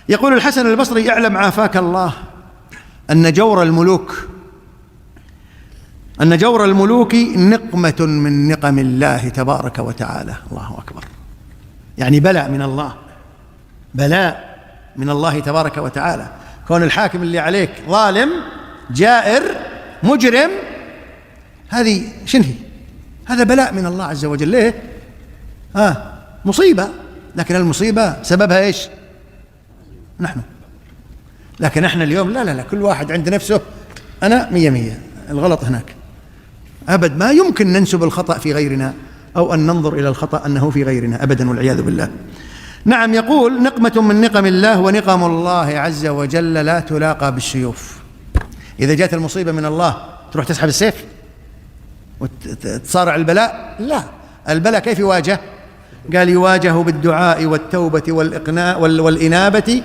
يقول الحسن البصري: اعلم عافاك الله أن جور الملوك نقمة من نقم الله تبارك وتعالى. الله أكبر. يعني بلاء من الله تبارك وتعالى. كون الحاكم اللي عليك ظالم جائر مجرم، هذه شنهي؟ هذا بلاء من الله عز وجل. ليه؟ مصيبة، لكن المصيبة سببها إيش؟ نحن. لكن احنا اليوم لا، كل واحد عند نفسه أنا 100، الغلط هناك. أبد ما يمكن ننسب الخطأ في غيرنا أو أن ننظر إلى الخطأ أنه في غيرنا أبدا، والعياذ بالله. نعم، يقول: نقمة من نقم الله، ونقم الله عز وجل لا تلاقى بالسيوف. إذا جاءت المصيبة من الله تروح تسحب السيف وتصارع البلاء؟ لا. البلاء كيف يواجه؟ قال: يواجه بالدعاء والتوبة والإقناع والإنابة